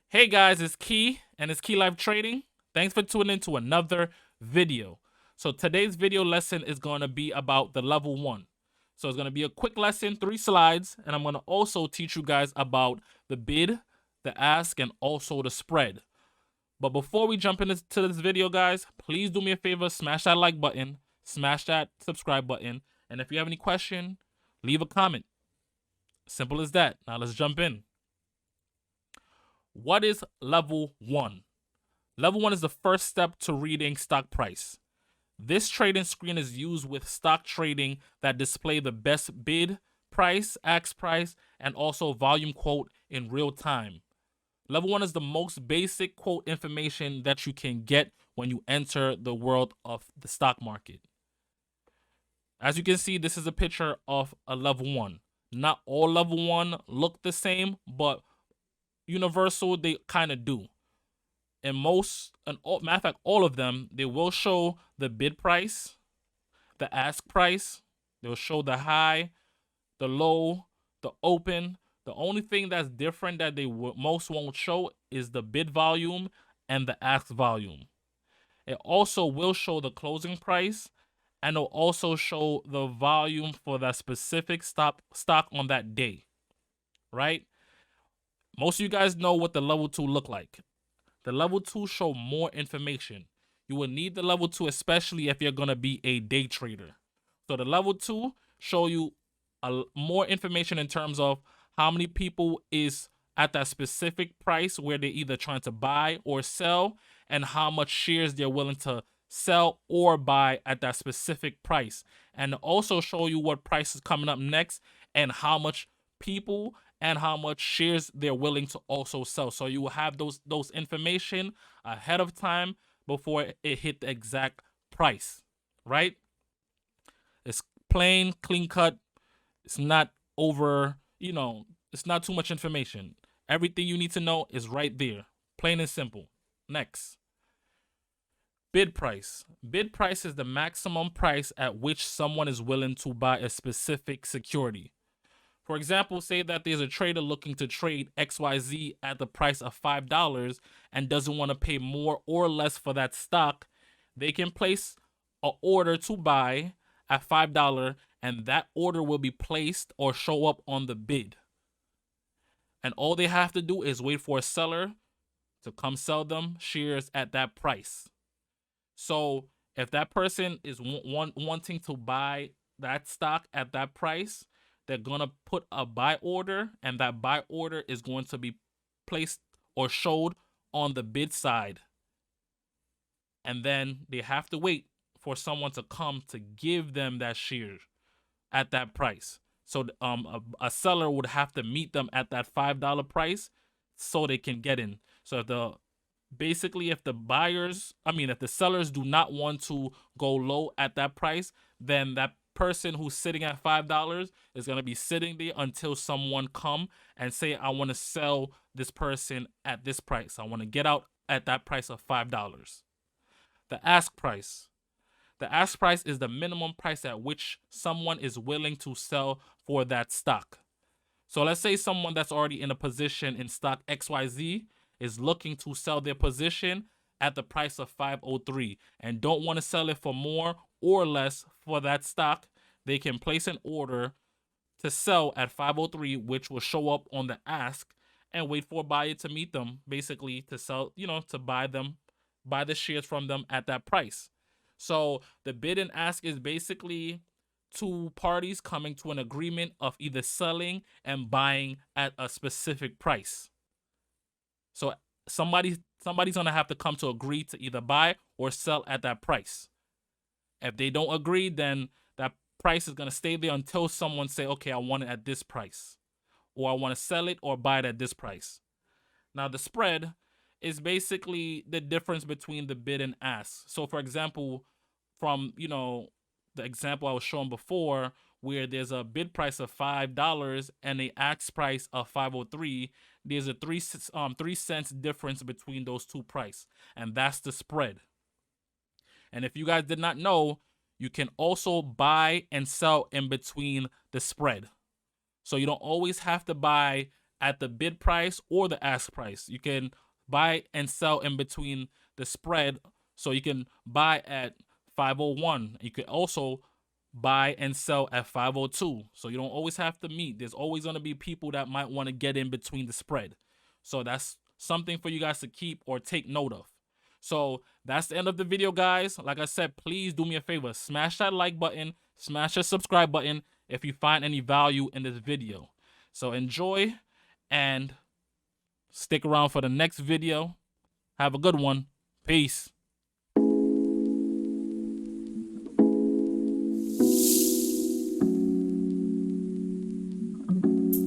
Hey guys, it's Key and it's Key Live Trading. Thanks for tuning in to another video. So today's video lesson is going to be about the level 1. So it's going to be a quick lesson, 3 slides, and I'm going to also teach you guys about the bid, the ask, and also the spread. But before we jump into this video, guys, please do me a favor, smash that like button, smash that subscribe button, and if you have any question, leave a comment. Simple as that. Now let's jump in. What is level 1? Level 1 is the first step to reading stock price. This trading screen is used with stock trading that display the best bid, price, ask price, and also volume quote in real time. Level 1 is the most basic quote information that you can get when you enter the world of the stock market. As you can see, this is a picture of a level 1. Not all level 1 look the same, but universal, they kind of do. And matter of fact, all of them, they will show the bid price, the ask price, they'll show the high, the low, the open. The only thing that's different that they most won't show is the bid volume and the ask volume. It also will show the closing price, and it'll also show the volume for that specific stock on that day, right? Most of you guys know what the level 2 look like. The level 2 show more information. You will need the level 2 especially if you're going to be a day trader. So the level 2 show you more information in terms of how many people is at that specific price where they're either trying to buy or sell, and how much shares they're willing to sell or buy at that specific price. And also show you what price is coming up next and how much people and how much shares they're willing to also sell. So you will have those information ahead of time before it hit the exact price, right? It's plain, clean cut. It's not over, it's not too much information. Everything you need to know is right there. Plain and simple. Next. Bid price. Bid price is the maximum price at which someone is willing to buy a specific security. For example, say that there's a trader looking to trade XYZ at the price of $5 and doesn't want to pay more or less for that stock. They can place an order to buy at $5, and that order will be placed or show up on the bid. And all they have to do is wait for a seller to come sell them shares at that price. So if that person is wanting to buy that stock at that price, they're going to put a buy order, and that buy order is going to be placed or showed on the bid side. And then they have to wait for someone to come to give them that share at that price. So a seller would have to meet them at that $5 price so they can get in. So if the sellers do not want to go low at that price, then that person who's sitting at $5 is going to be sitting there until someone come and say, I want to sell this person at this price. I want to get out at that price of $5. The ask price. The ask price is the minimum price at which someone is willing to sell for that stock. So let's say someone that's already in a position in stock XYZ is looking to sell their position at the price of 503 and don't want to sell it for more or less for that stock. They can place an order to sell at 503, which will show up on the ask, and wait for a buyer to meet them, basically to sell, to buy the shares from them at that price. So the bid and ask is basically two parties coming to an agreement of either selling and buying at a specific price. So somebody's gonna have to come to agree to either buy or sell at that price. If they don't agree, then that price is gonna stay there until someone say, okay, I want it at this price, or I want to sell it or buy it at this price. Now the spread is basically the difference between the bid and ask. So for example, from the example I was showing before, where there's a bid price of $5 and a ask price of 503, there's a 3 cents difference between those two prices, and that's the spread. And if you guys did not know, you can also buy and sell in between the spread. So you don't always have to buy at the bid price or the ask price. You can buy and sell in between the spread. So you can buy at 501. You could also buy and sell at 502. So you don't always have to meet. There's always going to be people that might want to get in between the spread. So that's something for you guys to keep or take note of. So that's the end of the video, guys. Like I said, please do me a favor. Smash that like button. Smash that subscribe button if you find any value in this video. So enjoy and stick around for the next video. Have a good one. Peace.